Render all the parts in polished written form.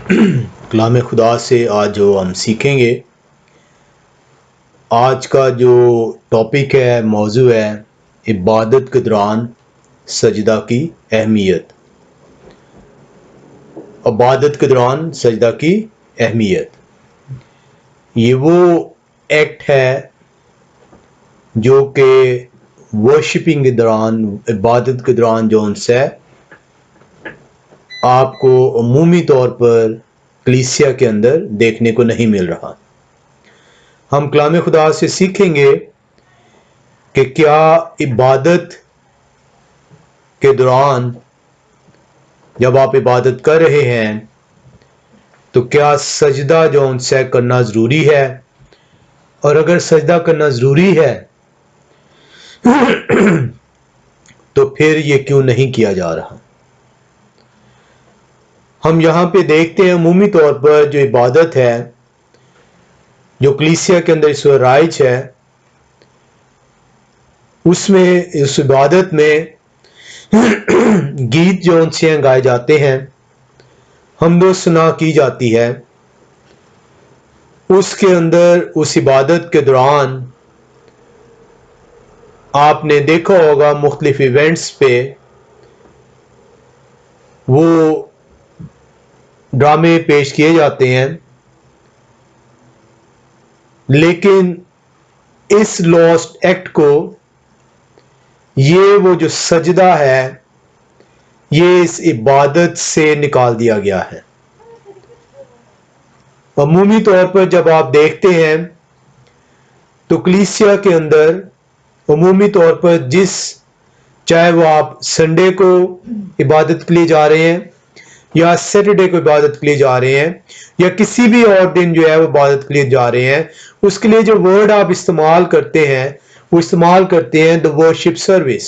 کلام خدا سے آج جو ہم سیکھیں گے، آج کا جو ٹاپک ہے، موضوع ہے عبادت کے دوران سجدہ کی اہمیت۔ عبادت کے دوران سجدہ کی اہمیت، یہ وہ ایکٹ ہے جو کہ ورشپنگ کے دوران، عبادت کے دوران جو ان سے آپ کو عمومی طور پر کلیسیا کے اندر دیکھنے کو نہیں مل رہا۔ ہم کلام خدا سے سیکھیں گے کہ کیا عبادت کے دوران جب آپ عبادت کر رہے ہیں تو کیا سجدہ جو ان سے کرنا ضروری ہے، اور اگر سجدہ کرنا ضروری ہے تو پھر یہ کیوں نہیں کیا جا رہا۔ ہم یہاں پہ دیکھتے ہیں عمومی طور پر جو عبادت ہے جو کلیسیا کے اندر اس وقت رائج ہے، اس میں اس عبادت میں گیت جو ان سے گائے جاتے ہیں، حمد و ثنا کی جاتی ہے۔ اس کے اندر اس عبادت کے دوران آپ نے دیکھا ہوگا مختلف ایونٹس پہ وہ ڈرامے پیش کیے جاتے ہیں، لیکن اس لاسٹ ایکٹ کو، یہ وہ جو سجدہ ہے، یہ اس عبادت سے نکال دیا گیا ہے۔ عمومی طور پر جب آپ دیکھتے ہیں تو کلیسیا کے اندر عمومی طور پر چاہے وہ آپ سنڈے کو عبادت کے لیے جا رہے ہیں یا سیٹرڈے کو عبادت کے لیے جا رہے ہیں یا کسی بھی اور دن جو ہے وہ عبادت کے لیے جا رہے ہیں، اس کے لیے جو ورڈ آپ استعمال کرتے ہیں وہ استعمال کرتے ہیں the worship service۔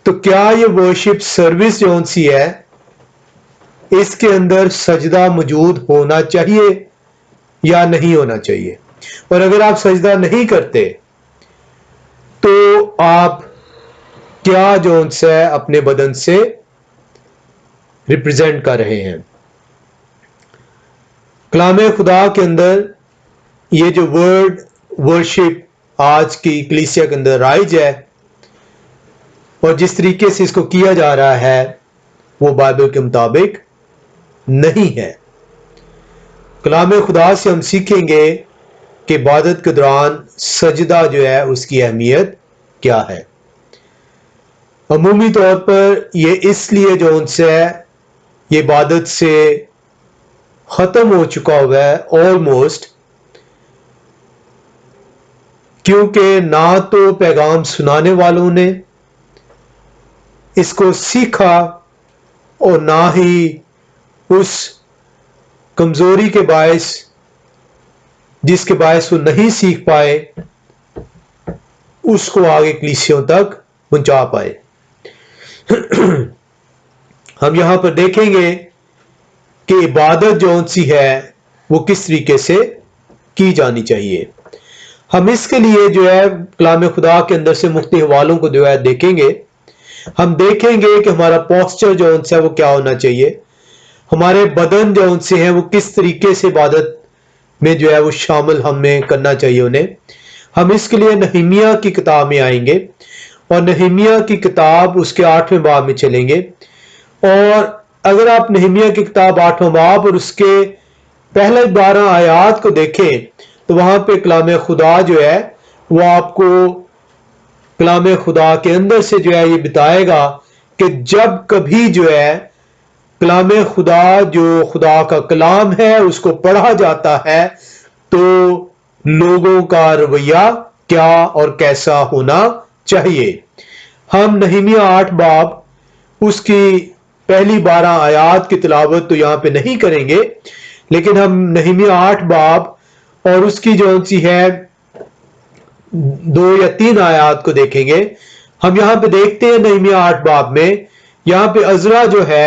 تو کیا یہ ورشپ سروس جو سی ہے، اس کے اندر سجدہ موجود ہونا چاہیے یا نہیں ہونا چاہیے؟ اور اگر آپ سجدہ نہیں کرتے تو آپ کیا جو ان سے اپنے بدن سے ریپرزینٹ کر رہے ہیں؟ کلام خدا کے اندر یہ جو ورڈ ورشپ آج کی کلیسیا کے اندر رائج ہے اور جس طریقے سے اس کو کیا جا رہا ہے وہ بائبل کے مطابق نہیں ہے۔ کلام خدا سے ہم سیکھیں گے کہ عبادت کے دوران سجدہ جو ہے اس کی اہمیت کیا ہے۔ عمومی طور پر یہ اس لیے جو ان سے یہ عبادت سے ختم ہو چکا ہوا ہے آلموسٹ، کیونکہ نہ تو پیغام سنانے والوں نے اس کو سیکھا اور نہ ہی اس کمزوری کے باعث جس کے باعث وہ نہیں سیکھ پائے اس کو آگے کلیسیوں تک پہنچا پائے۔ ہم یہاں پر دیکھیں گے کہ عبادت جو سی ہے وہ کس طریقے سے کی جانی چاہیے۔ ہم اس کے لیے جو ہے کلام خدا کے اندر سے مختلف حوالوں کو جو ہے دیکھیں گے۔ ہم دیکھیں گے کہ ہمارا پوسچر جو ان سے وہ کیا ہونا چاہیے، ہمارے بدن جو ان سے ہیں وہ کس طریقے سے عبادت میں جو ہے وہ شامل ہمیں کرنا چاہیے انہیں۔ ہم اس کے لیے نہیمیہ کی کتاب میں آئیں گے اور نہیمیہ کی کتاب اس کے 8ویں باب میں چلیں گے، اور اگر آپ نہیمیہ کی کتاب 8واں باب اور اس کے پہلے 12 آیات کو دیکھیں تو وہاں پہ کلام خدا جو ہے وہ آپ کو کلام خدا کے اندر سے جو ہے یہ بتائے گا کہ جب کبھی جو ہے کلام خدا جو خدا کا کلام ہے اس کو پڑھا جاتا ہے تو لوگوں کا رویہ کیا اور کیسا ہونا چاہیے۔ ہم نہیمیہ 8 باب اس کی پہلی 12 آیات کی تلاوت تو یہاں پہ نہیں کریں گے، لیکن ہم نہیمیہ 8 باب اور اس کی جو سی ہے 2 یا 3 آیات کو دیکھیں گے۔ ہم یہاں پہ دیکھتے ہیں نہیمیہ 8 باب میں یہاں پہ عزرا جو ہے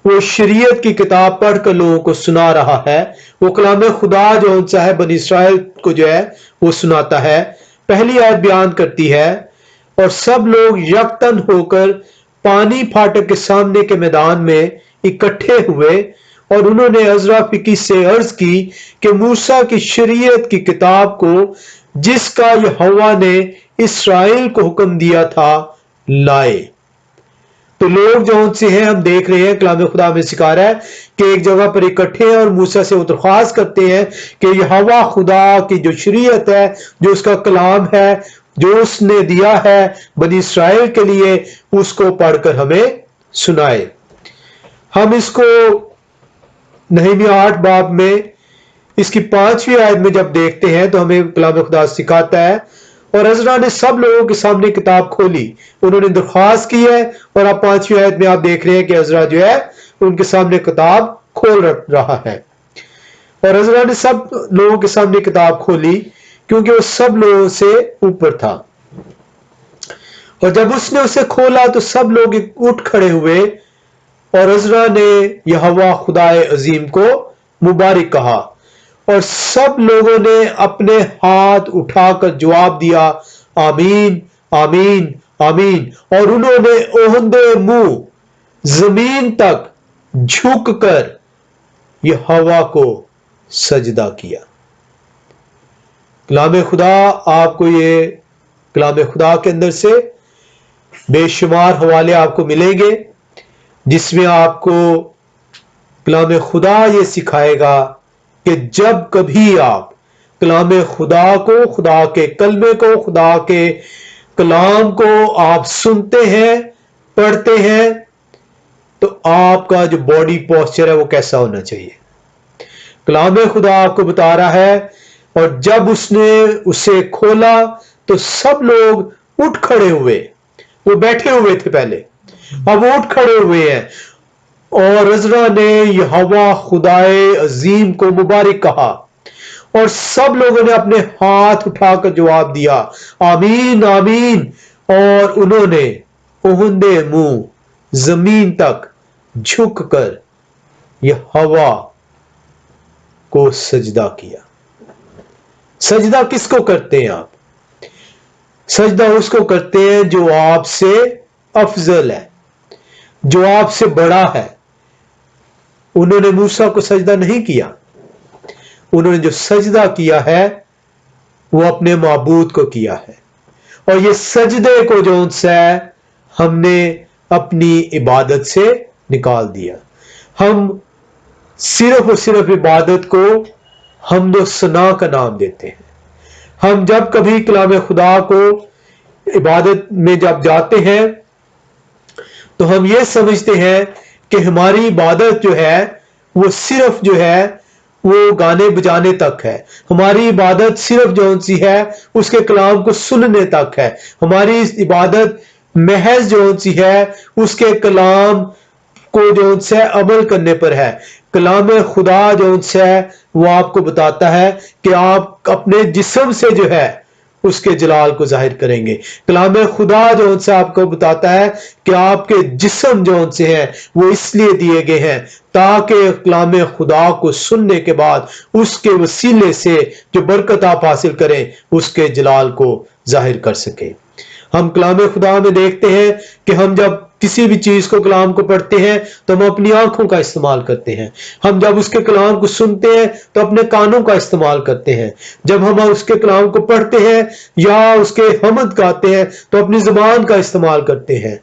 وہ شریعت کی کتاب پڑھ کر لوگوں کو سنا رہا ہے، وہ کلام خدا جو ان سے ہے بنی اسرائیل کو جو ہے وہ سناتا ہے۔ پہلی آیت بیان کرتی ہے، اور سب لوگ یکتن ہو کر پانی پھاٹک کے سامنے کے میدان میں اکٹھے ہوئے اور انہوں نے عزرا فقی سے عرض کی کہ موسیٰ کی شریعت کی کتاب کو جس کا یہوہ نے اسرائیل کو حکم دیا تھا لائے۔ تو لوگ جو ان سے ہیں، ہم دیکھ رہے ہیں کلام خدا میں سکھا رہا ہے کہ ایک جگہ پر اکٹھے ہیں اور موسیٰ سے وہ درخواست کرتے ہیں کہ یہوہ خدا کی جو شریعت ہے، جو اس کا کلام ہے، جو اس نے دیا ہے بنی اسرائیل کے لیے، اس کو پڑھ کر ہمیں سنائے۔ ہم اس کو نہیمیہ 8 باب میں اس کی 5ویں آیت میں جب دیکھتے ہیں تو ہمیں کلام خدا سکھاتا ہے، اور عزرا نے سب لوگوں کے سامنے کتاب کھولی، انہوں نے درخواست کی ہے، اور اب 5ویں آیت میں آپ دیکھ رہے ہیں کہ عزرا جو ہے ان کے سامنے کتاب کھول رہا ہے۔ اور عزرا نے سب لوگوں کے سامنے کتاب کھولی کیونکہ وہ سب لوگوں سے اوپر تھا، اور جب اس نے اسے کھولا تو سب لوگ اٹھ کھڑے ہوئے، اور عزرا نے یہوہ خدائے عظیم کو مبارک کہا، اور سب لوگوں نے اپنے ہاتھ اٹھا کر جواب دیا، آمین آمین آمین، اور انہوں نے اوہندے منہ زمین تک جھک کر یہوہ کو سجدہ کیا۔ کلام خدا، آپ کو یہ کلام خدا کے اندر سے بے شمار حوالے آپ کو ملیں گے جس میں آپ کو کلام خدا یہ سکھائے گا کہ جب کبھی آپ کلام خدا کو، خدا کے کلمے کو، خدا کے کلام کو آپ سنتے ہیں، پڑھتے ہیں، تو آپ کا جو باڈی پوسچر ہے وہ کیسا ہونا چاہیے۔ کلام خدا آپ کو بتا رہا ہے، اور جب اس نے اسے کھولا تو سب لوگ اٹھ کھڑے ہوئے، وہ بیٹھے ہوئے تھے پہلے، اب وہ اٹھ کھڑے ہوئے ہیں، اور عزرا نے یہوہ خدائے عظیم کو مبارک کہا، اور سب لوگوں نے اپنے ہاتھ اٹھا کر جواب دیا، آمین آمین، اور انہوں نے اوہندے منہ زمین تک جھک کر یہوہ کو سجدہ کیا۔ سجدہ کس کو کرتے ہیں آپ؟ سجدہ اس کو کرتے ہیں جو آپ سے افضل ہے، جو آپ سے بڑا ہے۔ انہوں نے موسیٰ کو سجدہ نہیں کیا، انہوں نے جو سجدہ کیا ہے وہ اپنے معبود کو کیا ہے، اور یہ سجدے کو جو ان سے ہم نے اپنی عبادت سے نکال دیا۔ ہم صرف اور صرف عبادت کو حمد و ثنا کا نام دیتے ہیں۔ ہم جب کبھی کلام خدا کو عبادت میں جب جاتے ہیں تو ہم یہ سمجھتے ہیں کہ ہماری عبادت جو ہے وہ صرف جو ہے وہ گانے بجانے تک ہے، ہماری عبادت صرف جو سی ہے اس کے کلام کو سننے تک ہے، ہماری عبادت محض جو سی ہے اس کے کلام کو جو سے عمل کرنے پر ہے۔ کلام خدا جو سے ہے وہ آپ کو بتاتا ہے کہ آپ اپنے جسم سے جو ہے اس کے جلال کو ظاہر کریں گے۔ کلام خدا جو ان سے آپ کو بتاتا ہے کہ آپ کے جسم جو ان سے ہیں وہ اس لیے دیے گئے ہیں تاکہ کلام خدا کو سننے کے بعد اس کے وسیلے سے جو برکت آپ حاصل کریں اس کے جلال کو ظاہر کر سکیں۔ ہم کلام خدا میں دیکھتے ہیں کہ ہم جب کسی بھی چیز کو کلام کو پڑھتے ہیں تو ہم اپنی آنکھوں کا استعمال کرتے ہیں، ہم جب اس کے کلام کو سنتے ہیں تو اپنے کانوں کا استعمال کرتے ہیں، جب ہم اس کے کلام کو پڑھتے ہیں یا اس کے حمد گاتے ہیں تو اپنی زبان کا استعمال کرتے ہیں۔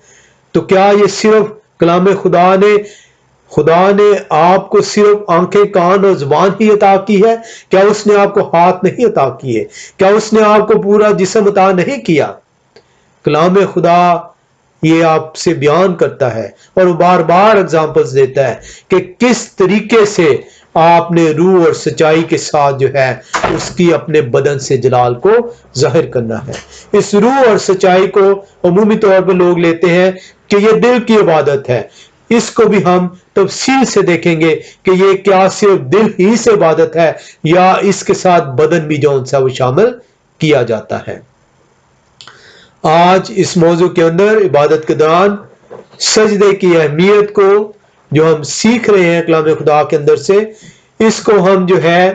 تو کیا یہ صرف کلام خدا نے آپ کو صرف آنکھیں، کان اور زبان ہی عطا کی ہے؟ کیا اس نے آپ کو ہاتھ نہیں عطا کیے؟ کیا اس نے آپ کو پورا جسم عطا نہیں کیا؟ کلام خدا یہ آپ سے بیان کرتا ہے اور وہ بار بار اگزامپلز دیتا ہے کہ کس طریقے سے آپ نے روح اور سچائی کے ساتھ جو ہے اس کی اپنے بدن سے جلال کو ظاہر کرنا ہے۔ اس روح اور سچائی کو عمومی طور پر لوگ لیتے ہیں کہ یہ دل کی عبادت ہے، اس کو بھی ہم تفصیل سے دیکھیں گے کہ یہ کیا صرف دل ہی سے عبادت ہے یا اس کے ساتھ بدن بھی جو ان سے وہ شامل کیا جاتا ہے۔ آج اس موضوع کے اندر عبادت کے دوران سجدے کی اہمیت کو جو ہم سیکھ رہے ہیں کلام خدا کے اندر سے، اس کو ہم جو ہے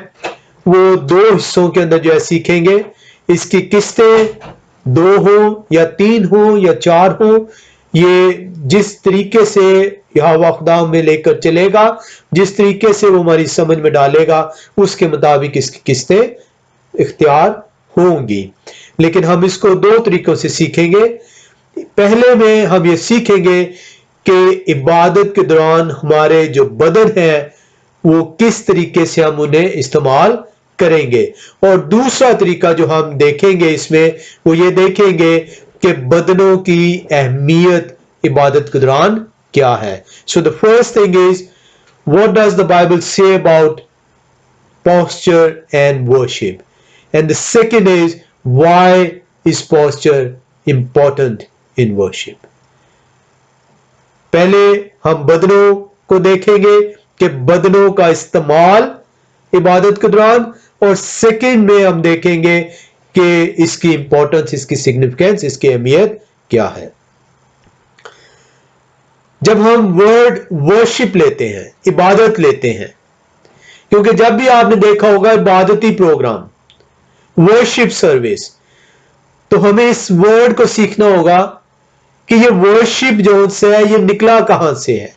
وہ 2 حصوں کے اندر جو ہے سیکھیں گے۔ اس کی قسطیں 2 ہوں یا 3 ہوں یا 4 ہوں، یہ جس طریقے سے یہوہ خدا میں لے کر چلے گا، جس طریقے سے وہ ہماری سمجھ میں ڈالے گا، اس کے مطابق اس کی قسطیں اختیار ہوں گی۔ لیکن ہم اس کو دو طریقوں سے سیکھیں گے۔ پہلے میں ہم یہ سیکھیں گے کہ عبادت کے دوران ہمارے جو بدن ہیں وہ کس طریقے سے ہم انہیں استعمال کریں گے، اور دوسرا طریقہ جو ہم دیکھیں گے اس میں وہ یہ دیکھیں گے کہ بدنوں کی اہمیت عبادت کے دوران کیا ہے۔ So the first thing is, what does the Bible say about posture and worship? And the second is, why is posture important in worship? پہلے ہم بدنوں کو دیکھیں گے کہ بدنوں کا استعمال عبادت کے دوران، اور سیکنڈ میں ہم دیکھیں گے کہ اس کی امپورٹنس، اس کی سگنیفیکینس، اس کی اہمیت کیا ہے۔ جب ہم ورڈ ورشپ لیتے ہیں، عبادت لیتے ہیں، کیونکہ جب بھی آپ نے دیکھا ہوگا عبادتی پروگرام، ورشپ سروس، تو ہمیں اس ورڈ کو سیکھنا ہوگا کہ یہ ورشپ جو ہے یہ نکلا کہاں سے ہے۔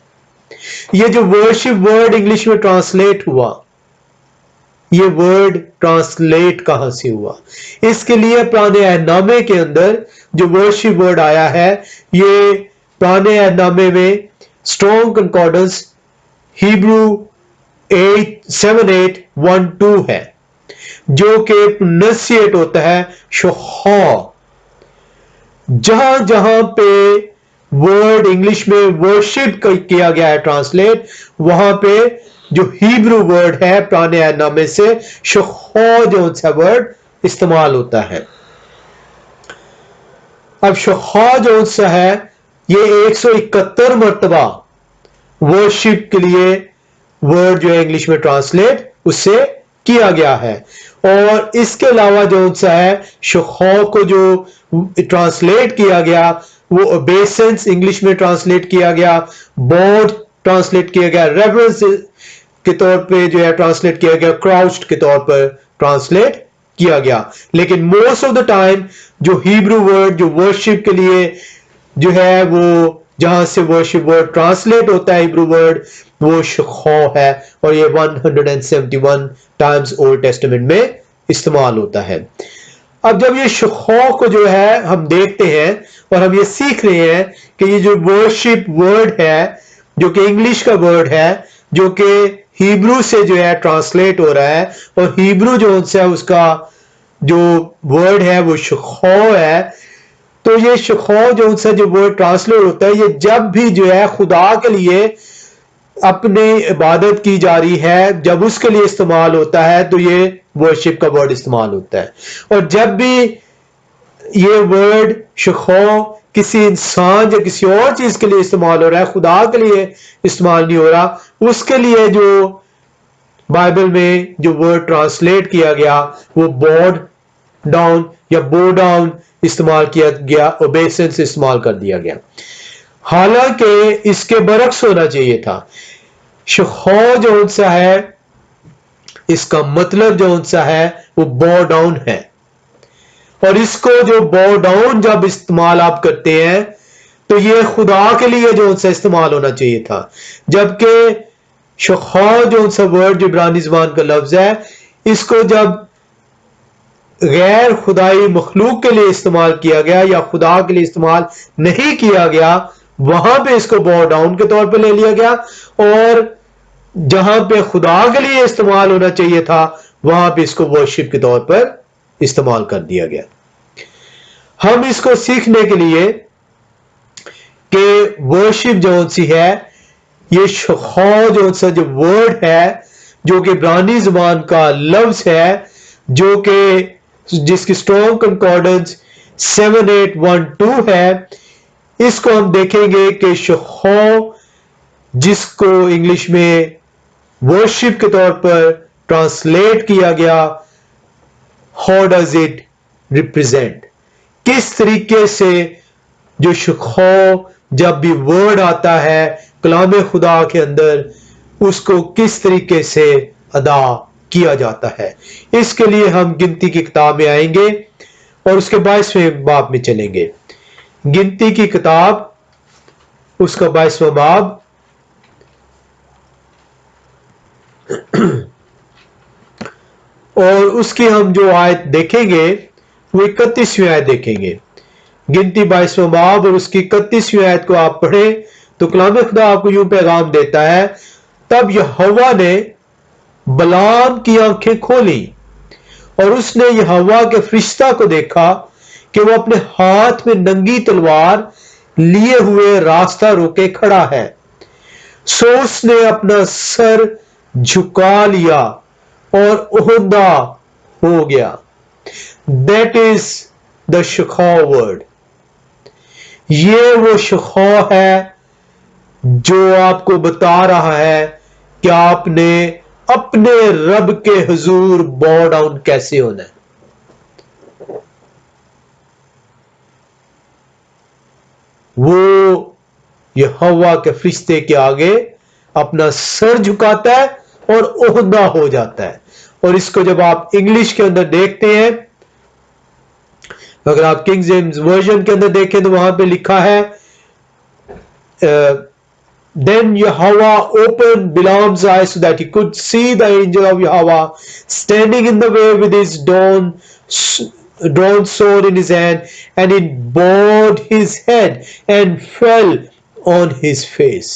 یہ جو ورشپ ورڈ انگلش میں ٹرانسلیٹ ہوا، یہ ورڈ ٹرانسلیٹ کہاں سے ہوا؟ اس کے لیے پرانے عہد نامے کے اندر جو ورشپ ورڈ آیا ہے، یہ پرانے عہد نامے میں اسٹرانگ کنکارڈنس ہیبرو 7812 ہے، جو کہ پروننسیٹ ہوتا ہے شخا۔ جہاں جہاں پہ ورڈ انگلش میں ورشپ کیا گیا ہے ٹرانسلیٹ، وہاں پہ جو ہیبرو ورڈ ہے پرانے عہد نامے سے شخا جو سا ورڈ استعمال ہوتا ہے۔ اب شخا جو سا ہے یہ 171 مرتبہ ورشپ کے لیے ورڈ جو ہے انگلش میں ٹرانسلیٹ اس سے کیا گیا ہے، اور اس کے علاوہ جو سا ہے شخا کو جو ٹرانسلیٹ کیا گیا وہ اوبیسنس انگلش میں ٹرانسلیٹ کیا گیا، بورڈ ٹرانسلیٹ کیا گیا، ریورنس کے طور پہ جو ہے ٹرانسلیٹ کیا گیا، کراؤچڈ کے طور پر ٹرانسلیٹ کیا گیا۔ لیکن موسٹ آف دا ٹائم جو ہیبرو ورڈ جو ورشپ کے لیے جو ہے وہ جہاں سے ورشپ ورڈ ٹرانسلیٹ ہوتا ہے ہیبرو ورڈ، وہ شخا ہے، اور یہ 171 ٹائمز اولڈ ٹیسٹمنٹ میں استعمال ہوتا ہے۔ اب جب یہ شخا کو جو ہے ہم دیکھتے ہیں اور ہم یہ سیکھ رہے ہیں کہ یہ جو ورشپ ورڈ ہے جو کہ انگلش کا ورڈ ہے، جو کہ ہیبرو سے جو ہے ٹرانسلیٹ ہو رہا ہے، اور ہیبرو جو ہے اس کا جو ورڈ ہے وہ شخا ہے، تو یہ شخا جو ورڈ ٹرانسلیٹ ہوتا ہے، یہ جب بھی جو ہے خدا کے لیے اپنی عبادت کی جا رہی ہے، جب اس کے لیے استعمال ہوتا ہے تو یہ ورشپ کا ورڈ استعمال ہوتا ہے۔ اور جب بھی یہ ورڈ شخا کسی انسان یا کسی اور چیز کے لیے استعمال ہو رہا ہے، خدا کے لیے استعمال نہیں ہو رہا، اس کے لیے جو بائبل میں جو ورڈ ٹرانسلیٹ کیا گیا وہ بورڈ ڈاؤن یا بو ڈاؤن استعمال کیا گیا، اوبیسنس استعمال کر دیا گیا، حالانکہ اس کے برعکس ہونا چاہیے تھا۔ شخا جو سا ہے اس کا مطلب جو سا ہے وہ بو ڈاؤن ہے، اور اس کو جو بو ڈاؤن جب استعمال آپ کرتے ہیں تو یہ خدا کے لیے جو سا استعمال ہونا چاہیے تھا، جبکہ شخا جو سا ورڈ جو عبرانی زبان کا لفظ ہے، اس کو جب غیر خدائی مخلوق کے لیے استعمال کیا گیا یا خدا کے لیے استعمال نہیں کیا گیا، وہاں پہ اس کو بو ڈاؤن کے طور پہ لے لیا گیا، اور جہاں پہ خدا کے لیے استعمال ہونا چاہیے تھا وہاں پہ اس کو ورشپ کے طور پر استعمال کر دیا گیا۔ ہم اس کو سیکھنے کے لیے کہ ورشپ جو سی ہے، یہ شخا جو سا جو ورڈ ہے جو کہ عبرانی زبان کا لفظ ہے، جو کہ جس کی اسٹرانگ کنکارڈنس 7812 ہے، اس کو ہم دیکھیں گے کہ شخا جس کو انگلش میں ورشپ کے طور پر ٹرانسلیٹ کیا گیا، ہاؤ ڈز اٹ ریپرزینٹ، کس طریقے سے جو شخا جب بھی ورڈ آتا ہے کلام خدا کے اندر اس کو کس طریقے سے ادا کیا جاتا ہے۔ اس کے لیے ہم گنتی کی کتاب میں آئیں گے اور اس کے 22ویں باب میں چلیں گے۔ گنتی کی کتاب اس کا 22واں باب اور اس کی ہم جو آیت دیکھیں گے وہ 31ویں آیت دیکھیں گے. گنتی 22واں باب اور اس کی 31ویں آیت کو آپ پڑھیں تو کلام خدا آپ کو یوں پیغام دیتا ہے. تب یہوہ نے بلعام کی آنکھیں کھولی اور اس نے یہوہ کے فرشتہ کو دیکھا کہ وہ اپنے ہاتھ میں ننگی تلوار لیے ہوئے راستہ روکے کھڑا ہے. سو اس نے اپنا سر جھکا لیا اور عہدہ ہو گیا. That is the شخاء word. یہ وہ شخاء ہے جو آپ کو بتا رہا ہے کہ آپ نے اپنے رب کے حضور باؤ ڈاؤن کیسے ہونا ہے. وہ یہوہ کے فرشتے کے آگے اپنا سر جھکاتا ہے اور عہدہ ہو جاتا ہے. اور اس کو جب آپ انگلش کے اندر دیکھتے ہیں، اگر آپ کنگ جیمز ورژن کے اندر دیکھیں تو وہاں پہ لکھا ہے Then Yahweh opened Balaam's eyes so that he could see the angel of Yahweh standing in the way with his drawn sword in his hand, and he bowed his head and fell on his face.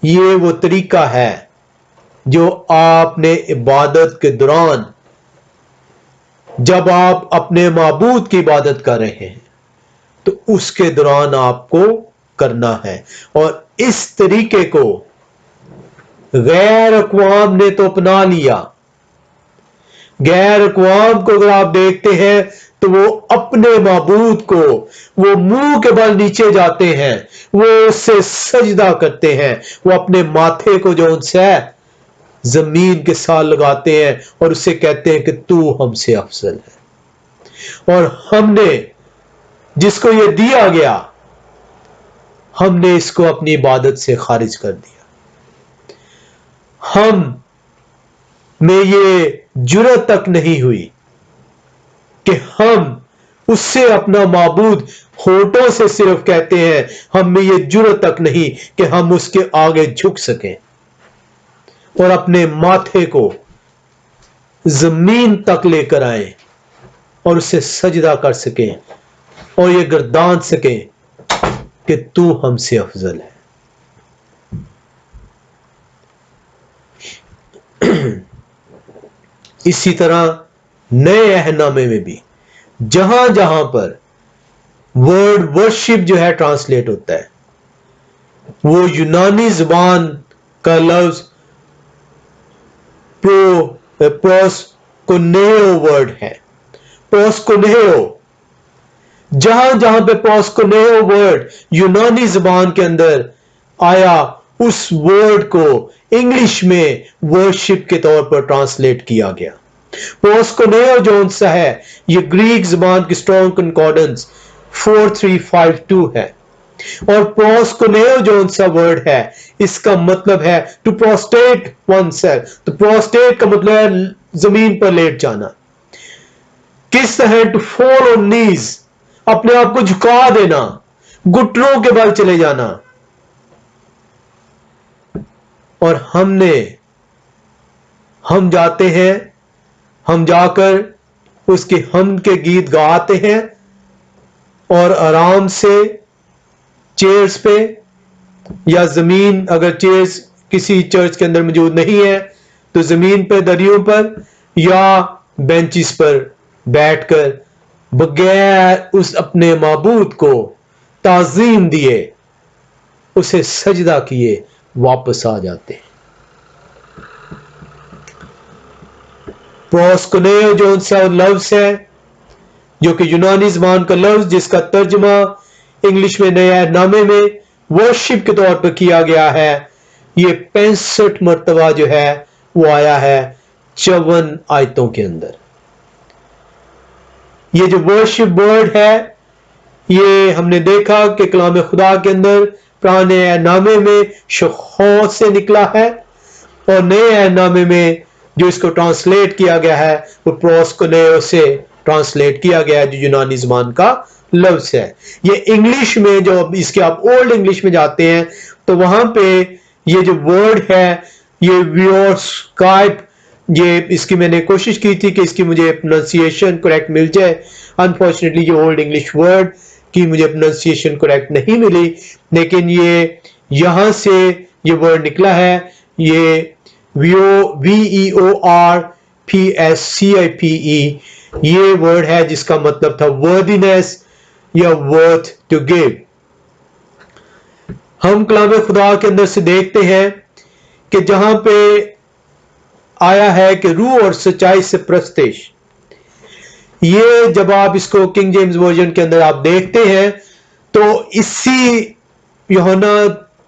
یہ وہ طریقہ ہے جو آپ نے عبادت کے دوران، جب آپ اپنے معبود کی عبادت کر رہے ہیں تو اس کے دوران آپ کو کرنا ہے. اور اس طریقے کو غیر اقوام نے تو اپنا لیا. غیر اقوام کو اگر آپ دیکھتے ہیں تو وہ اپنے معبود کو وہ منہ کے بل نیچے جاتے ہیں، وہ اس سے سجدہ کرتے ہیں، وہ اپنے ماتھے کو جو ان سے زمین کے ساتھ لگاتے ہیں اور اسے کہتے ہیں کہ تو ہم سے افضل ہے. اور ہم نے جس کو یہ دیا گیا، ہم نے اس کو اپنی عبادت سے خارج کر دیا. ہم میں یہ جرأت تک نہیں ہوئی کہ ہم اس سے اپنا معبود ہونٹوں سے صرف کہتے ہیں، ہم میں یہ جرأت تک نہیں کہ ہم اس کے آگے جھک سکیں اور اپنے ماتھے کو زمین تک لے کر آئیں اور اسے سجدہ کر سکیں اور یہ گردان سکیں کہ تو ہم سے افضل ہے. اسی طرح نئے عہد نامے میں بھی جہاں جہاں پر ورڈ ورشپ جو ہے ٹرانسلیٹ ہوتا ہے، وہ یونانی زبان کا لفظ پروسکونیو ورڈ ہے. پروسکونیو، جہاں جہاں پہ پروسکونیو ورڈ یونانی زبان کے اندر آیا، اس ورڈ کو انگلش میں ورشپ کے طور پر ٹرانسلیٹ کیا گیا. پروسکونیو جو ان سا ہے، یہ گریک زبان کی اسٹرانگ کنکارڈنس 4352 ہے. اور پروسکونیو جو ان سا ورڈ ہے، اس کا مطلب ہے ٹو پروسٹیٹ ون سیلف. تو پروسٹیٹ کا مطلب ہے زمین پر لیٹ جانا. کس طرح ٹو فال آن نیز، اپنے آپ کو جھکا دینا، گھٹنوں کے بل چلے جانا. اور ہم جاتے ہیں، ہم جا کر اس کے حمد کے گیت گاتے ہیں اور آرام سے چیئرز پہ یا زمین، اگر چیئرز کسی چرچ کے اندر موجود نہیں ہے تو زمین پہ، دریوں پر یا بینچز پر بیٹھ کر بغیر اس اپنے معبود کو تعظیم دیے، اسے سجدہ کیے واپس آ جاتے ہیں. پروسکونیو جو ان سا لفظ ہے، جو کہ یونانی زبان کا لفظ جس کا ترجمہ انگلش میں نئے عہد نامے میں ورشپ کے طور پر کیا گیا ہے، یہ 65 مرتبہ جو ہے وہ آیا ہے 54 آیتوں کے اندر. یہ جو ورشپ ورڈ ہے، یہ ہم نے دیکھا کہ کلام خدا کے اندر پرانے عہد نامے میں شخوت سے نکلا ہے اور نئے عہد نامے میں جو اس کو ٹرانسلیٹ کیا گیا ہے وہ پروسکونیو سے ٹرانسلیٹ کیا گیا ہے، جو یونانی زبان کا لفظ ہے. یہ انگلش میں جو اس کے آپ اولڈ انگلش میں جاتے ہیں تو وہاں پہ یہ جو ورڈ ہے یہ ویورسکائپ، یہ اس کی میں نے کوشش کی تھی کہ اس کی مجھے پروننسیشن کریکٹ مل جائے. انفارچونیٹلی یہ اولڈ انگلش ورڈ کی مجھے پروننسیشن کریکٹ نہیں ملی، لیکن یہ یہاں سے یہ ورڈ نکلا ہے. یہ VEORPSCIPE یہ ورڈ ہے جس کا مطلب تھا worthiness یا worth to give. ہم کلام خدا کے اندر سے دیکھتے ہیں کہ جہاں پہ آیا ہے کہ روح اور سچائی سے پرستش، یہ جب آپ اس کو کنگ جیمز ورژن کے اندر آپ دیکھتے ہیں تو اسی یوحنا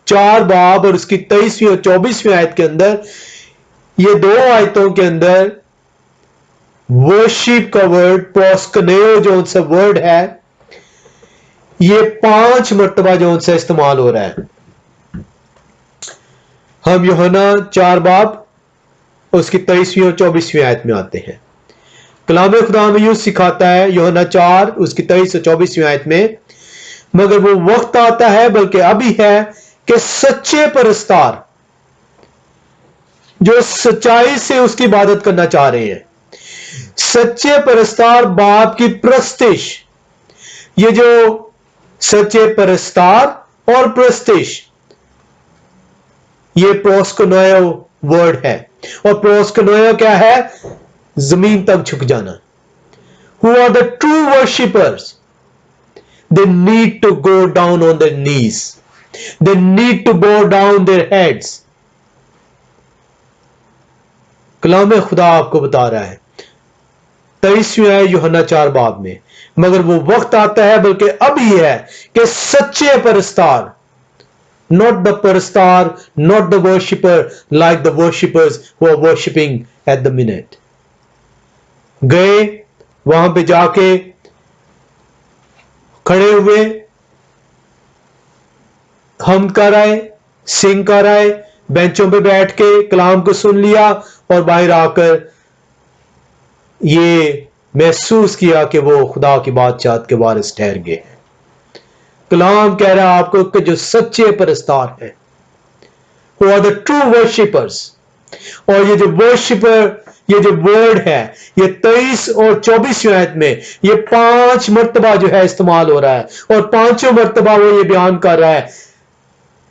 4 باب اور اس کی 23ویں اور 24ویں آیت کے اندر، یہ دو آیتوں کے اندر ورشپ کا ورڈ پروسکنیو جو ان سے ورڈ ہے یہ 5 مرتبہ جو ان سے استعمال ہو رہا ہے. ہم یوحنا 4 باب اس کی 23ویں اور 24ویں آیت میں آتے ہیں. کلام خدا میں یوں سکھاتا ہے یوحنا 4 اس کی 23 اور 24ویں آیت میں، مگر وہ وقت آتا ہے بلکہ ابھی ہے کہ سچے پرستار جو سچائی سے اس کی عبادت کرنا چاہ رہے ہیں، سچے پرستار باپ کی پرستش. یہ جو سچے پرستار اور پرستش یہ پروسکنویو ورڈ ہے، اور پروسکنویو کیا ہے؟ زمین تک جھک جانا. Who are the true worshippers? They need to go down on their knees. They need to bow down their heads. کلام خدا آپ کو بتا رہا ہے 23ویں ہے یوحنا 4 باب میں، مگر وہ وقت آتا ہے بلکہ ابھی ہے کہ سچے پرستار، not the parastar, not the worshipper like the worshippers who are worshipping at the minute. گئے وہاں پہ جا کے کھڑے ہوئے، ہم کر آئے، سنگ کر آئے، بینچوں پہ بیٹھ کے کلام کو سن لیا اور باہر آ کر یہ محسوس کیا کہ وہ خدا کی بادشاہت کے وارث ٹھہر گئے ہیں. کلام کہہ رہا ہے آپ کو کہ جو سچے پرستار ہیں who are the true worshippers. اور یہ جو worshipper یہ جو ورڈ ہے یہ 23 اور 24ویں آیت میں یہ 5 مرتبہ جو ہے استعمال ہو رہا ہے، اور 5 مرتبہ وہ یہ بیان کر رہا ہے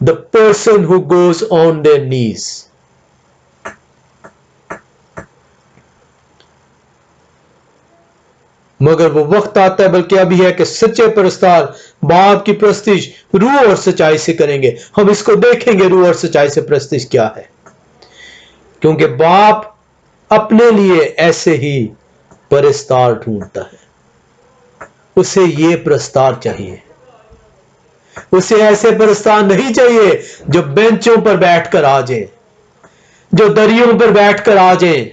the person who goes on their knees. مگر وہ وقت آتا ہے بلکہ ابھی ہے کہ سچے پرستار باپ کی پرستش روح اور سچائی سے کریں گے. ہم اس کو دیکھیں گے روح اور سچائی سے پرستش کیا ہے، کیونکہ باپ اپنے لیے ایسے ہی پرستار ڈھونڈتا ہے. اسے یہ پرستار چاہیے، اسے ایسے پرستار نہیں چاہیے جو بینچوں پر بیٹھ کر آ جائیں، جو دریوں پر بیٹھ کر آ جائیں،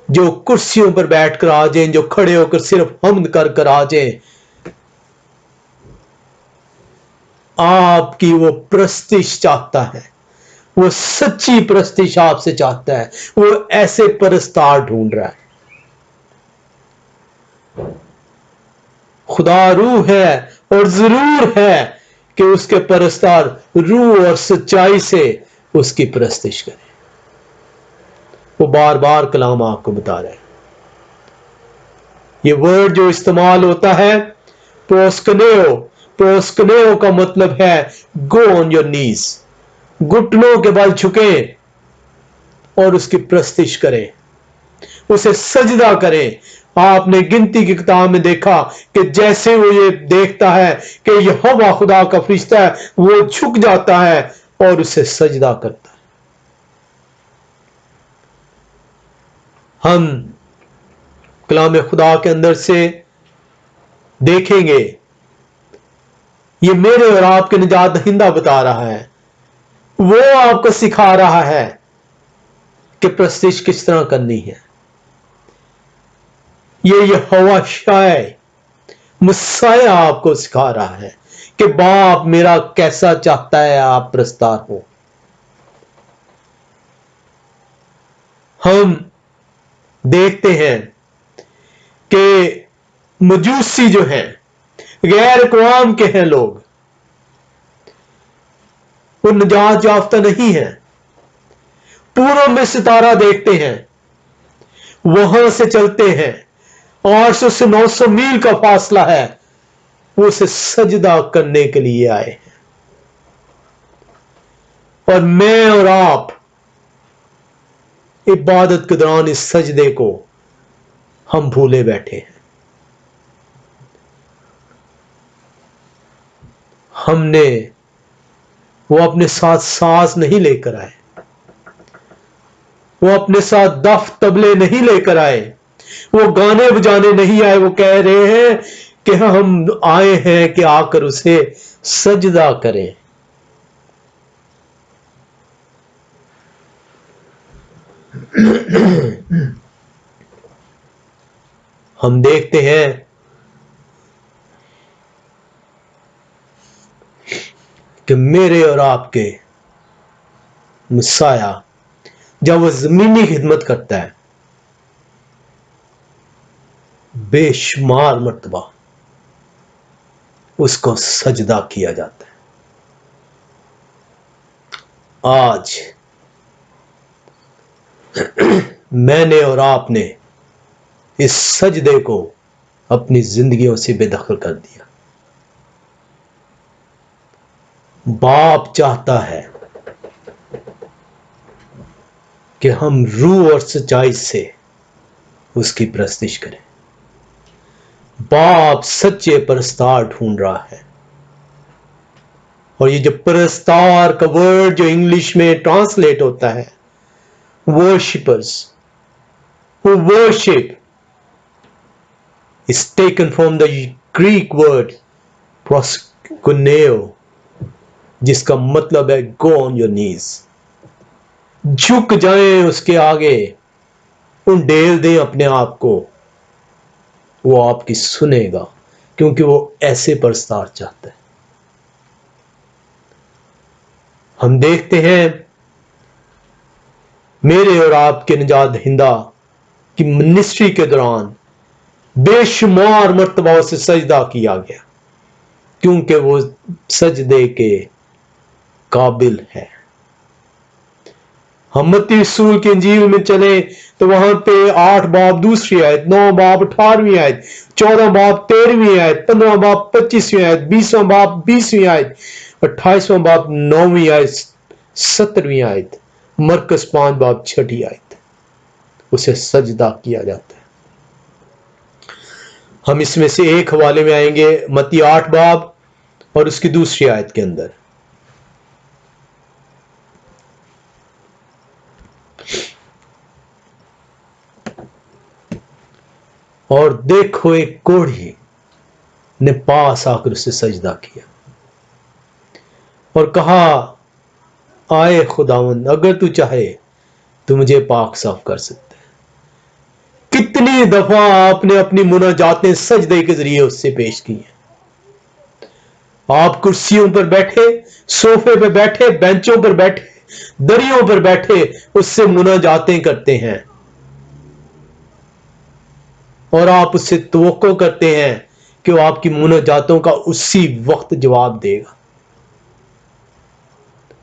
جو کرسیوں پر بیٹھ کر آ جائیں، جو کھڑے ہو کر صرف حمد کر کر آ جائیں. آپ کی وہ پرستش چاہتا ہے، وہ سچی پرستش آپ سے چاہتا ہے، وہ ایسے پرستار ڈھونڈ رہا ہے. خدا روح ہے اور ضرور ہے کہ اس کے پرستار روح اور سچائی سے اس کی پرستش کریں. وہ بار بار کلام آپ کو بتا رہا ہے. یہ ورڈ جو استعمال ہوتا ہے پروسکنیو، پروسکنیو کا مطلب ہے گو آن یور نیز، گھٹنوں کے بل جھکیں اور اس کی پرستش کریں، اسے سجدہ کریں. آپ نے گنتی کی کتاب میں دیکھا کہ جیسے وہ یہ دیکھتا ہے کہ یہوہ خدا کا فرشتہ ہے وہ جھک جاتا ہے اور اسے سجدہ کرتا ہے. ہم کلام خدا کے اندر سے دیکھیں گے یہ میرے اور آپ کے نجات دہندہ بتا رہا ہے، وہ آپ کو سکھا رہا ہے کہ پرستش کس طرح کرنی ہے. یہ یہوہ شائع مسیح آپ کو سکھا رہا ہے کہ باپ میرا کیسا چاہتا ہے آپ پرستار ہو. ہم دیکھتے ہیں کہ مجوسی جو ہیں، غیر اقوام کے ہیں لوگ، وہ نجات یافتہ نہیں ہیں، پوروں میں ستارہ دیکھتے ہیں، وہاں سے چلتے ہیں، 800 سے 900 میل کا فاصلہ ہے، وہ اسے سجدہ کرنے کے لیے آئے ہیں، اور میں اور آپ عبادت کے دوران اس سجدے کو ہم بھولے بیٹھے ہیں۔ ہم نے وہ اپنے ساتھ ساز نہیں لے کر آئے، وہ اپنے ساتھ دف طبلے نہیں لے کر آئے، وہ گانے بجانے نہیں آئے، وہ کہہ رہے ہیں کہ ہم آئے ہیں کہ آ کر اسے سجدہ کریں۔ ہم دیکھتے ہیں کہ میرے اور آپ کے مسیح جب وہ زمینی خدمت کرتا ہے، بے شمار مرتبہ اس کو سجدہ کیا جاتا ہے۔ آج میں نے اور آپ نے اس سجدے کو اپنی زندگیوں سے بے دخل کر دیا۔ باپ چاہتا ہے کہ ہم روح اور سچائی سے اس کی پرستش کریں۔ باپ سچے پرستار ڈھونڈ رہا ہے، اور یہ جو پرستار کا ورڈ جو انگلش میں ٹرانسلیٹ ہوتا ہے worshipers, who worship, is taken from the Greek word proskuneo, جس کا مطلب ہے go on your knees، جھک جائیں اس کے آگے، انڈیل دیں اپنے آپ کو، وہ آپ کی سنے گا، کیونکہ وہ ایسے پرستار چاہتا ہے۔ ہم دیکھتے ہیں میرے اور آپ کے نجات دہندہ کی منسٹری کے دوران بے شمار مرتبہ اسے سجدہ کیا گیا، کیونکہ وہ سجدے کے قابل ہے۔ ہم متی رسول کی انجیل میں چلیں تو وہاں پہ 8 باب دوسری آیت، 9 باب 18ویں آیت، 14 باب 13ویں آیت، 15 باب 25ویں آیت، 20واں باب 20ویں آیت، 28واں باب 9ویں آیت، 17ویں آیت، مرکز 5 باب 6 آیت، اسے سجدہ کیا جاتا ہے۔ ہم اس میں سے ایک حوالے میں آئیں گے، متی 8 باب اور اس کی دوسری آیت کے اندر۔ اور دیکھو ایک کوڑھی نے پاس آ کر اسے سجدہ کیا اور کہا، آئے خداوند، اگر تو چاہے تو مجھے پاک صاف کر سکتا ہے۔ کتنی دفعہ آپ نے اپنی مناجاتیں سجدے کے ذریعے اس سے پیش کی ہیں؟ آپ کرسیوں پر بیٹھے، صوفے پر بیٹھے، بینچوں پر بیٹھے، دریوں پر بیٹھے اس سے مناجاتیں کرتے ہیں، اور آپ اس سے توقع کرتے ہیں کہ وہ آپ کی مناجاتوں کا اسی وقت جواب دے گا۔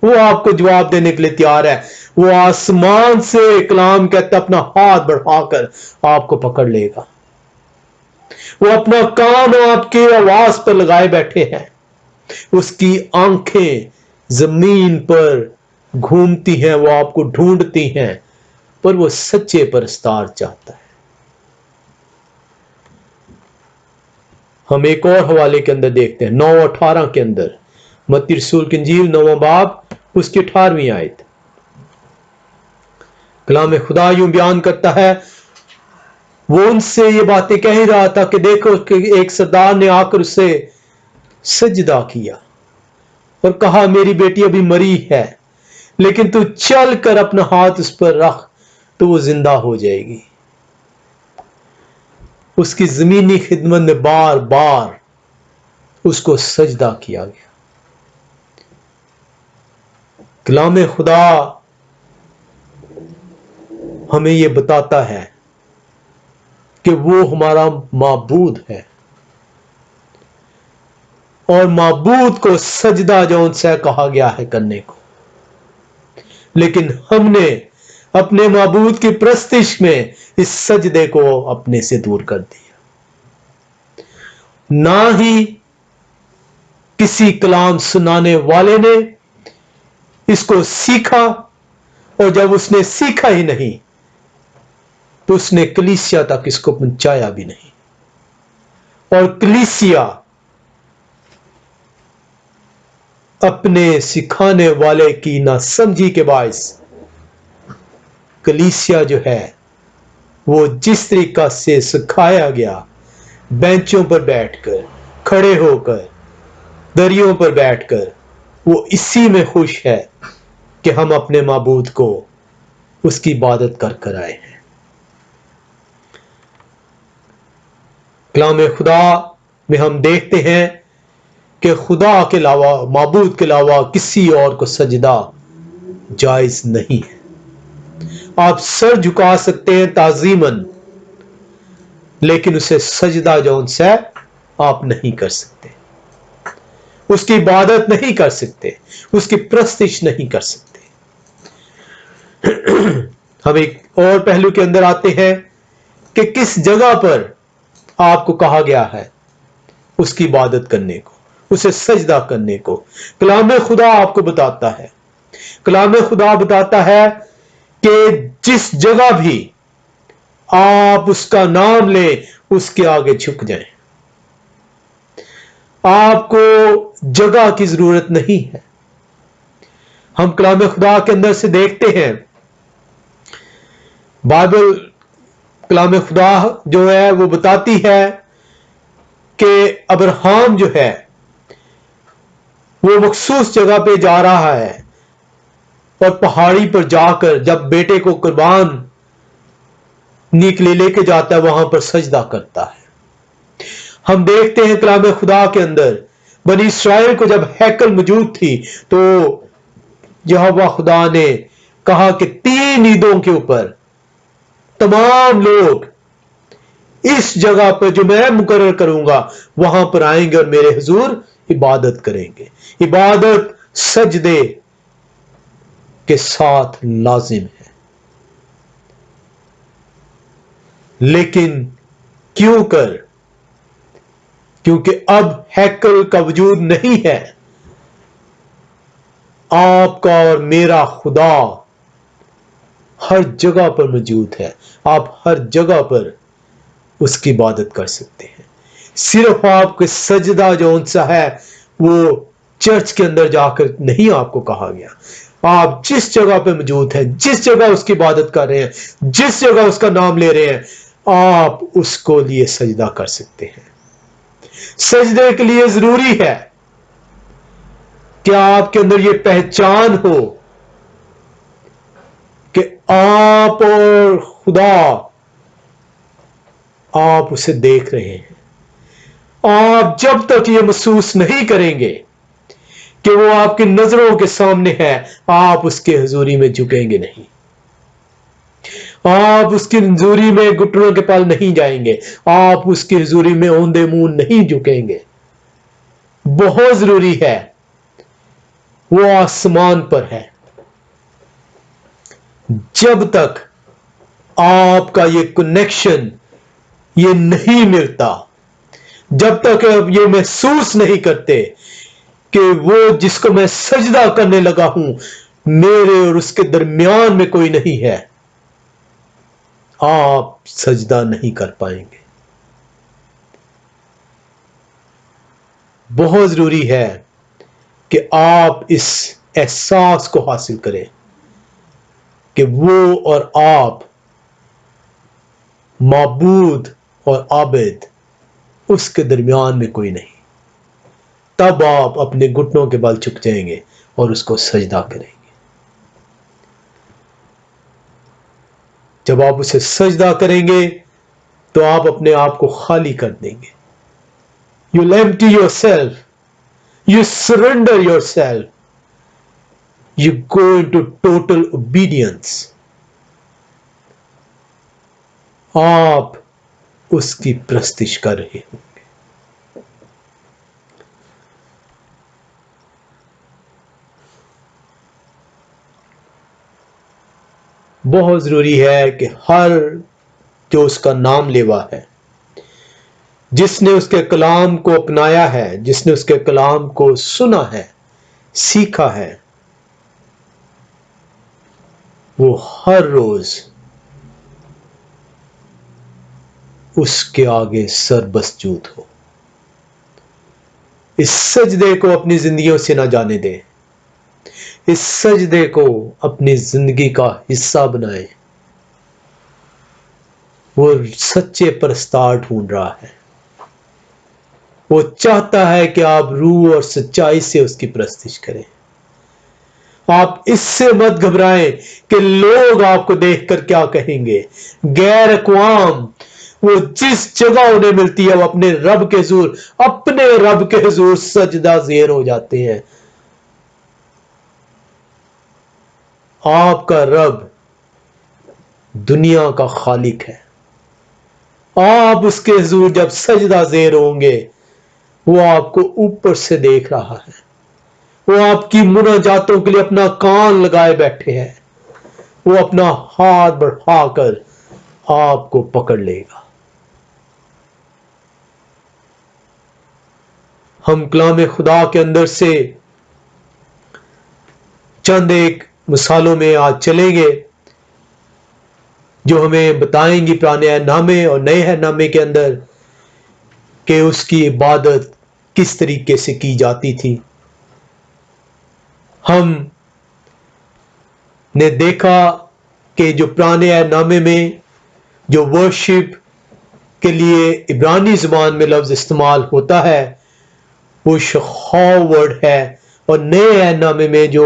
وہ آپ کو جواب دینے کے لیے تیار ہے۔ وہ آسمان سے کلام کہتا اپنا ہاتھ بڑھا کر آپ کو پکڑ لے گا۔ وہ اپنا کان آپ کی آواز پر لگائے بیٹھے ہیں۔ اس کی آنکھیں زمین پر گھومتی ہیں، وہ آپ کو ڈھونڈتی ہیں، پر وہ سچے پرستار چاہتا ہے۔ ہم ایک اور حوالے کے اندر دیکھتے ہیں، 9:18 کے اندر، متی رسول کی انجیل 9واں باب اس کی 18ویں آیت۔ کلام خدا یوں بیان کرتا ہے، وہ ان سے یہ باتیں کہہ رہا تھا کہ دیکھو کہ ایک سردار نے آ کر اسے سجدہ کیا اور کہا، میری بیٹی ابھی مری ہے، لیکن تو چل کر اپنا ہاتھ اس پر رکھ تو وہ زندہ ہو جائے گی۔ اس کی زمینی خدمت میں بار بار اس کو سجدہ کیا گیا۔ کلام خدا ہمیں یہ بتاتا ہے کہ وہ ہمارا معبود ہے، اور معبود کو سجدہ جو ان سے کہا گیا ہے کرنے کو، لیکن ہم نے اپنے معبود کی پرستش میں اس سجدے کو اپنے سے دور کر دیا. نہ ہی کسی کلام سنانے والے نے اس کو سیکھا، اور جب اس نے سیکھا ہی نہیں تو اس نے کلیسیا تک اس کو پہنچایا بھی نہیں. اور کلیسیا اپنے سکھانے والے کی ناسمجھی کے باعث، کلیسیا جو ہے وہ جس طریقہ سے سکھایا گیا، بینچوں پر بیٹھ کر، کھڑے ہو کر، دریوں پر بیٹھ کر، وہ اسی میں خوش ہے کہ ہم اپنے معبود کو اس کی عبادت کر کر آئے ہیں. کلام خدا میں ہم دیکھتے ہیں کہ خدا کے علاوہ، معبود کے علاوہ کسی اور کو سجدہ جائز نہیں ہے. آپ سر جھکا سکتے ہیں تعظیماً، لیکن اسے سجدہ جو ان سے آپ نہیں کر سکتے، اس کی عبادت نہیں کر سکتے، اس کی پرستش نہیں کر سکتے. ہم ایک اور پہلو کے اندر آتے ہیں کہ کس جگہ پر آپ کو کہا گیا ہے اس کی عبادت کرنے کو، اسے سجدہ کرنے کو. کلام خدا آپ کو بتاتا ہے، کلام خدا بتاتا ہے کہ جس جگہ بھی آپ اس کا نام لیں اس کے آگے جھک جائیں. آپ کو جگہ کی ضرورت نہیں ہے. ہم کلام خدا کے اندر سے دیکھتے ہیں، بائبل کلام خدا جو ہے وہ بتاتی ہے کہ ابراہیم جو ہے وہ مخصوص جگہ پہ جا رہا ہے، اور پہاڑی پر جا کر جب بیٹے کو قربان لے کے جاتا ہے وہاں پر سجدہ کرتا ہے. ہم دیکھتے ہیں کلام خدا کے اندر بنی اسرائیل کو جب ہیکل موجود تھی تو یہوہ خدا نے کہا کہ 3 عیدوں کے اوپر تمام لوگ اس جگہ پر جو میں مقرر کروں گا وہاں پر آئیں گے اور میرے حضور عبادت کریں گے. عبادت سجدے کے ساتھ لازم ہے. لیکن کیونکہ اب ہیکل کا وجود نہیں ہے، آپ کا اور میرا خدا ہر جگہ پر موجود ہے. آپ ہر جگہ پر اس کی عبادت کر سکتے ہیں. صرف آپ کے سجدہ جو ان سا ہے وہ چرچ کے اندر جا کر نہیں آپ کو کہا گیا. آپ جس جگہ پہ موجود ہیں، جس جگہ اس کی عبادت کر رہے ہیں، جس جگہ اس کا نام لے رہے ہیں، آپ اس کو لیے سجدہ کر سکتے ہیں. سجدے کے لیے ضروری ہے کہ آپ کے اندر یہ پہچان ہو کہ آپ اور خدا، آپ اسے دیکھ رہے ہیں. آپ جب تک یہ محسوس نہیں کریں گے کہ وہ آپ کی نظروں کے سامنے ہے، آپ اس کے حضوری میں جھکیں گے نہیں. آپ اس کی حضوری میں گھٹنوں کے پل نہیں جائیں گے. آپ اس کی حضوری میں اوندے منہ نہیں جھکیں گے. بہت ضروری ہے. وہ آسمان پر ہے. جب تک آپ کا یہ کنیکشن یہ نہیں ملتا، جب تک آپ یہ محسوس نہیں کرتے کہ وہ جس کو میں سجدہ کرنے لگا ہوں میرے اور اس کے درمیان میں کوئی نہیں ہے، آپ سجدہ نہیں کر پائیں گے. بہت ضروری ہے کہ آپ اس احساس کو حاصل کریں کہ وہ اور آپ، معبود اور عابد، اس کے درمیان میں کوئی نہیں. تب آپ اپنے گھٹنوں کے بل جھک جائیں گے اور اس کو سجدہ کریں گے. جب آپ اسے سجدہ کریں گے تو آپ اپنے آپ کو خالی کر دیں گے. You empty yourself. You surrender yourself. You go into total obedience. آپ اس کی پرستش کر رہے ہوں گے. بہت ضروری ہے کہ ہر جو اس کا نام لیوا ہے، جس نے اس کے کلام کو اپنایا ہے، جس نے اس کے کلام کو سنا ہے، سیکھا ہے، وہ ہر روز اس کے آگے سر بسجود ہو، اس سجدے کو اپنی زندگیوں سے نہ جانے دیں، اس سجدے کو اپنی زندگی کا حصہ بنائیں۔ وہ سچے پرستار ڈھونڈ رہا ہے، وہ چاہتا ہے کہ آپ روح اور سچائی سے اس کی پرستش کریں۔ آپ اس سے مت گھبرائیں کہ لوگ آپ کو دیکھ کر کیا کہیں گے۔ غیر اقوام وہ جس جگہ انہیں ملتی ہے وہ اپنے رب کے حضور سجدہ زیر ہو جاتے ہیں۔ آپ کا رب دنیا کا خالق ہے، آپ اس کے حضور جب سجدہ زیر ہوں گے، وہ آپ کو اوپر سے دیکھ رہا ہے، وہ آپ کی مناجاتوں کے لیے اپنا کان لگائے بیٹھے ہیں، وہ اپنا ہاتھ بڑھا کر آپ کو پکڑ لے گا۔ ہم کلام خدا کے اندر سے چند ایک مثالوں میں آج چلیں گے جو ہمیں بتائیں گی پرانے عہد نامے اور نئے عہد نامے کے اندر کہ اس کی عبادت کس طریقے سے کی جاتی تھی۔ ہم نے دیکھا کہ جو پرانے عہد نامے میں جو ورشپ کے لیے عبرانی زبان میں لفظ استعمال ہوتا ہے وہ شخاو ورڈ ہے، اور نئے عہد نامے میں جو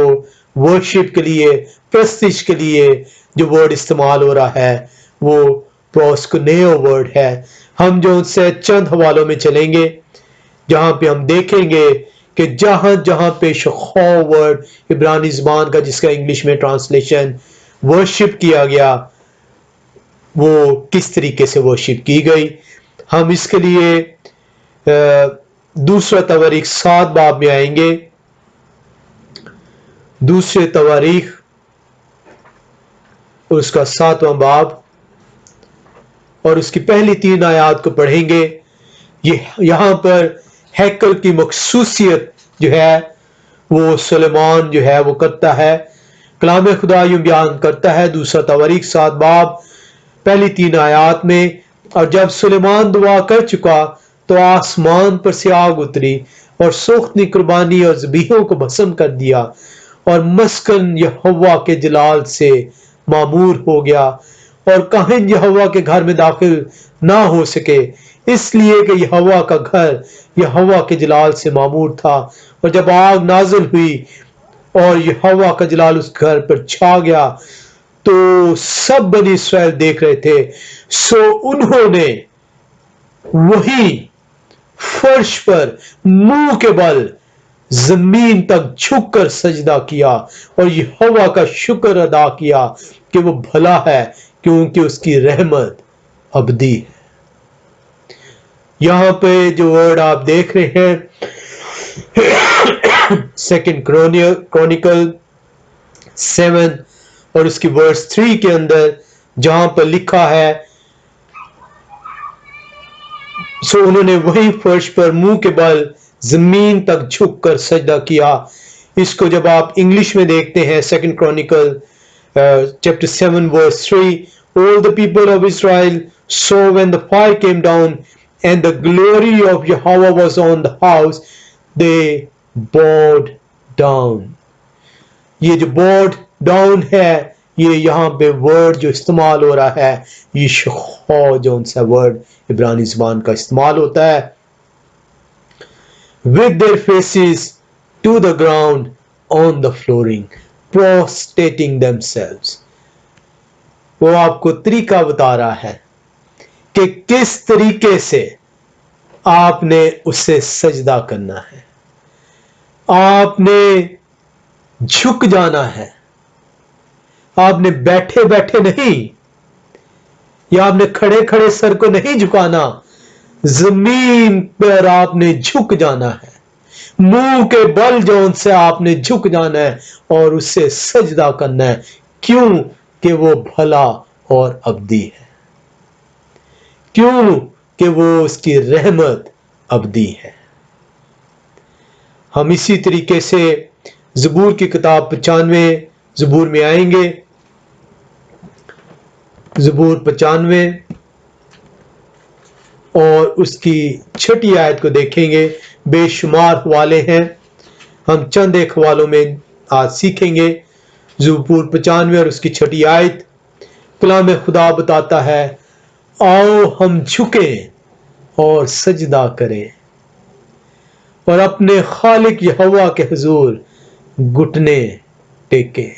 ورشپ کے لیے، پرستش کے لیے جو ورڈ استعمال ہو رہا ہے وہ پروسکنیو ورڈ ہے۔ ہم جو ان سے چند حوالوں میں چلیں گے جہاں پہ ہم دیکھیں گے کہ جہاں پہ شخاو ورڈ عبرانی زبان کا جس کا انگلش میں ٹرانسلیشن ورشپ کیا گیا وہ کس طریقے سے ورشپ کی گئی۔ ہم اس کے لیے دوسرا تواریخ 7 باب میں آئیں گے، دوسرے تواریخ اور اس کا 7واں باب اور اس کی پہلی 3 آیات کو پڑھیں گے۔ یہاں پر ہیکل کی مخصوصیت جو ہے وہ سلیمان جو ہے وہ کرتا ہے۔ کلام خدا یوں بیان کرتا ہے، دوسرا تواریخ 7 باب پہلی 3 آیات میں، اور جب سلیمان دعا کر چکا تو آسمان پر سے آگ اتری اور سوختنی قربانی اور ذبیحوں کو بھسم کر دیا، اور مسکن یہوہ کے جلال سے معمور ہو گیا، اور کاہن یہوہ کے گھر میں داخل نہ ہو سکے، اس لیے کہ یہوہ کا گھر یہوہ کے جلال سے معمور تھا۔ اور جب آگ نازل ہوئی اور یہوہ کا جلال اس گھر پر چھا گیا تو سب بنی اسرائیل دیکھ رہے تھے، سو انہوں نے وہی فرش پر منہ کے بل زمین تک جھک کر سجدہ کیا اور یہوہ کا شکر ادا کیا کہ وہ بھلا ہے، کیونکہ اس کی رحمت ابدی ہے۔ یہاں پہ جو ورڈ آپ دیکھ رہے ہیں سیکنڈ کرونیکل 7 اور اس کی ورس 3 کے اندر جہاں پر لکھا ہے سو انہوں نے وہی فرش پر منہ کے بل زمین تک جھک کر سجدہ کیا۔ اس کو جب آپ انگلش میں دیکھتے ہیں second chronicle chapter 7 verse 3, all the people of Israel saw when the fire came down and the glory of Yahweh was on the house, they bowed down. یہ جو bowed down ہے یہ یہاں پہ ورڈ جو استعمال ہو رہا ہے یہ شخو جو ان سے ورڈ عبرانی زبان کا استعمال ہوتا ہے۔ with their faces to the ground on the flooring, prostrating themselves. وہ آپ کو طریقہ بتا رہا ہے کہ کس طریقے سے آپ نے اسے سجدہ کرنا ہے، آپ نے جھک جانا ہے، آپ نے بیٹھے بیٹھے نہیں یا آپ نے کھڑے کھڑے سر کو نہیں جھکانا، زمین پر آپ نے جھک جانا ہے، منہ کے بل جو ان سے آپ نے جھک جانا ہے اور اسے سجدہ کرنا ہے۔ کیوں کہ وہ بھلا اور ابدی ہے، کیوں کہ وہ اس کی رحمت ابدی ہے۔ ہم اسی طریقے سے زبور کی کتاب 95 زبور میں آئیں گے۔ زبور 95 اور اس کی 6 آیت کو دیکھیں گے۔ بے شمار حوالے ہیں، ہم چند ایک حوالوں میں آج سیکھیں گے۔ زبور 95 اور اس کی 6 آیت، کلام خدا بتاتا ہے، آؤ ہم جھکیں اور سجدہ کریں اور اپنے خالق یہوہ کے حضور گھٹنے ٹیکیں۔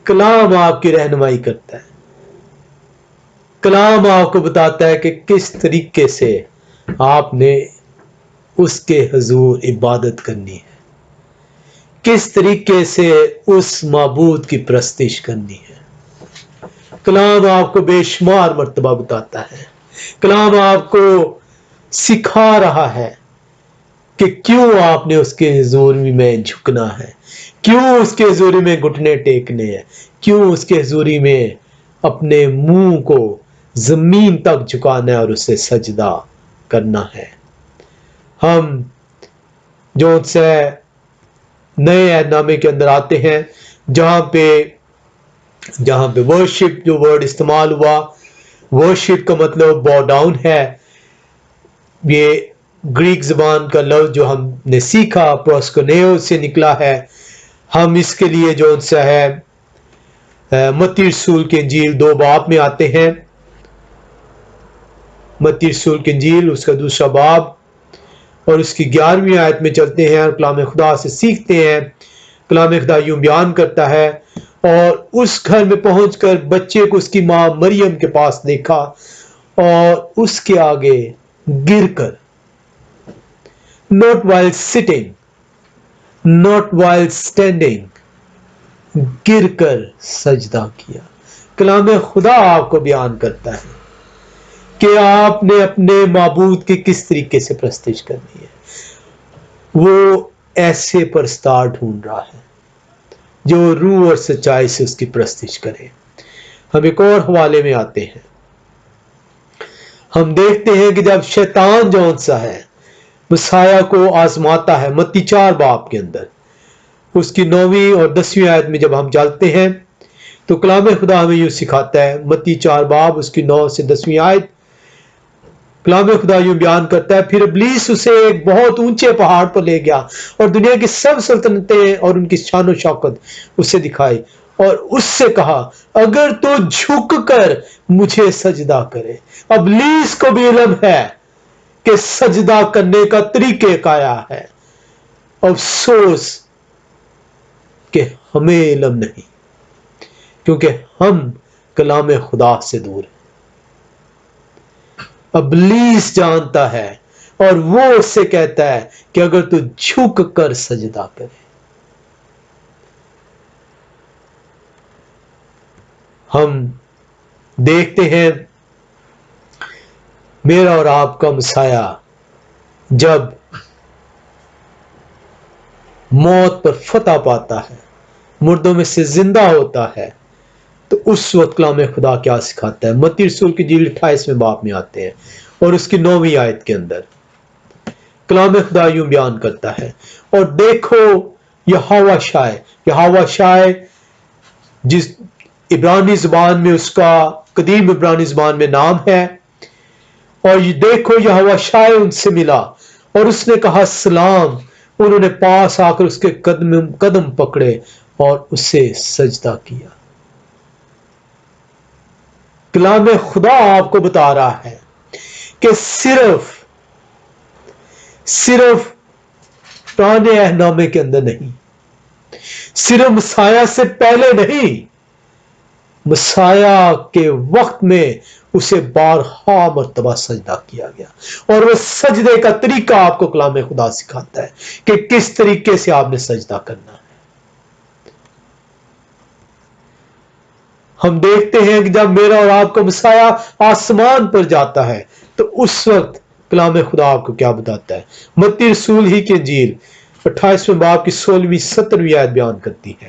کلام آپ کی رہنمائی کرتا ہے، کلام آپ کو بتاتا ہے کہ کس طریقے سے آپ نے اس کے حضور عبادت کرنی ہے، کس طریقے سے اس معبود کی پرستش کرنی ہے۔ کلام آپ کو بے شمار مرتبہ بتاتا ہے، کلام آپ کو سکھا رہا ہے کہ کیوں آپ نے اس کے حضور میں جھکنا ہے، کیوں اس کے حضوری میں گھٹنے ٹیکنے ہیں، کیوں اس کے حضوری میں اپنے منہ کو زمین تک جھکانا ہے اور اسے سجدہ کرنا ہے۔ ہم جو سے نئے عہد نامے کے اندر آتے ہیں، جہاں پہ ورشپ جو ورڈ استعمال ہوا، ورشپ کا مطلب باؤ ڈاؤن ہے۔ یہ گریک زبان کا لفظ جو ہم نے سیکھا پروسکونیو سے نکلا ہے۔ ہم اس کے لیے جو سا ہے متی رسول کی انجیل 2 باب میں آتے ہیں۔ متی رسول کی انجیل اس کا 2 باب اور اس کی 11ویں آیت میں چلتے ہیں اور کلام خدا سے سیکھتے ہیں۔ کلام خدا یوں بیان کرتا ہے، اور اس گھر میں پہنچ کر بچے کو اس کی ماں مریم کے پاس دیکھا اور اس کے آگے گر کر، not while sitting, not while standing، گر کر سجدہ کیا۔ کلام خدا آپ کو بیان کرتا ہے کہ آپ نے اپنے معبود کی کس طریقے سے پرستش کرنی ہے۔ وہ ایسے پرستار ڈھونڈ رہا ہے جو روح اور سچائی سے اس کی پرستش کرے۔ ہم ایک اور حوالے میں آتے ہیں، ہم دیکھتے ہیں کہ جب شیطان جون سا ہے مسیح کو آزماتا ہے، متی 4 باب کے اندر اس کی 9ویں اور 10ویں آیت میں جب ہم چلتے ہیں تو کلام خدا ہمیں یوں سکھاتا ہے۔ متی 4 باب اس کی 9 سے 10ویں آیت، کلام خدا یوں بیان کرتا ہے، پھر ابلیس اسے ایک بہت اونچے پہاڑ پر لے گیا اور دنیا کی سب سلطنتیں اور ان کی شان و شوکت اسے دکھائی اور اس سے کہا، اگر تو جھک کر مجھے سجدہ کرے۔ ابلیس کو بھی علم ہے کہ سجدہ کرنے کا طریقہ کیا ہے، افسوس کہ ہمیں علم نہیں، کیونکہ ہم کلام خدا سے دور ہیں۔ ابلیس جانتا ہے اور وہ اس سے کہتا ہے کہ اگر تو جھک کر سجدہ کرے۔ ہم دیکھتے ہیں میرا اور آپ کا مسیح جب موت پر فتح پاتا ہے، مردوں میں سے زندہ ہوتا ہے، تو اس وقت کلام خدا کیا سکھاتا ہے؟ متی رسول کی انجیل 28ویں باب میں آتے ہیں اور اس کی 9ویں آیت کے اندر کلام خدا یوں بیان کرتا ہے، اور دیکھو یہوہ شائے جس عبرانی زبان میں اس کا قدیم عبرانی زبان میں نام ہے، اور یہ دیکھو یہوہ شائے ان سے ملا اور اس نے کہا سلام۔ انہوں نے پاس آ کر اس کے قدم پکڑے اور اسے سجدہ کیا۔ کلام خدا آپ کو بتا رہا ہے کہ صرف پرانے عہد نامے کے اندر نہیں، صرف مسیح سے پہلے نہیں، مسیح کے وقت میں اسے بارہا مرتبہ سجدہ کیا گیا، اور وہ سجدے کا طریقہ آپ کو کلام خدا سکھاتا ہے کہ کس طریقے سے آپ نے سجدہ کرنا ہے۔ ہم دیکھتے ہیں کہ جب میرا اور آپ کا مسیح آسمان پر جاتا ہے تو اس وقت کلام خدا آپ کو کیا بتاتا ہے؟ متی رسول ہی کی انجیل 28ویں باب کی 16ویں 17ویں آیت بیان کرتی ہے،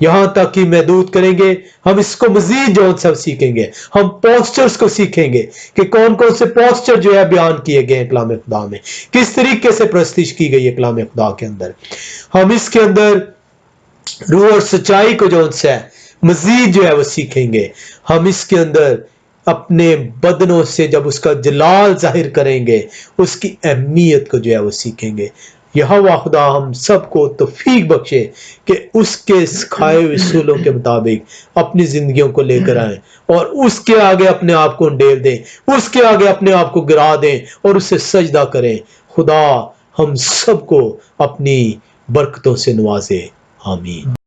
یہاں تک ہی محدود کریں گے. ہم اس کو مزید جو سب سیکھیں گے. ہم پوسچرز کو سیکھیں گے کہ کون کون سے پوسچر جو ہے بیان کیے گئے ہیں کلام خدا میں, کس طریقے سے پرستش کی گئی ہے کلام خدا کے اندر. ہم اس کے اندر روح اور سچائی کو جو ہے مزید جو ہے وہ سیکھیں گے. ہم اس کے اندر اپنے بدنوں سے جب اس کا جلال ظاہر کریں گے, اس کی اہمیت کو جو ہے وہ سیکھیں گے. یہوہ خدا ہم سب کو توفیق بخشے کہ اس کے سکھائے ہوئے اصولوں کے مطابق اپنی زندگیوں کو لے کر آئیں اور اس کے آگے اپنے آپ کو انڈیل دیں, اس کے آگے اپنے آپ کو گرا دیں اور اسے سجدہ کریں. خدا ہم سب کو اپنی برکتوں سے نوازے. آمین.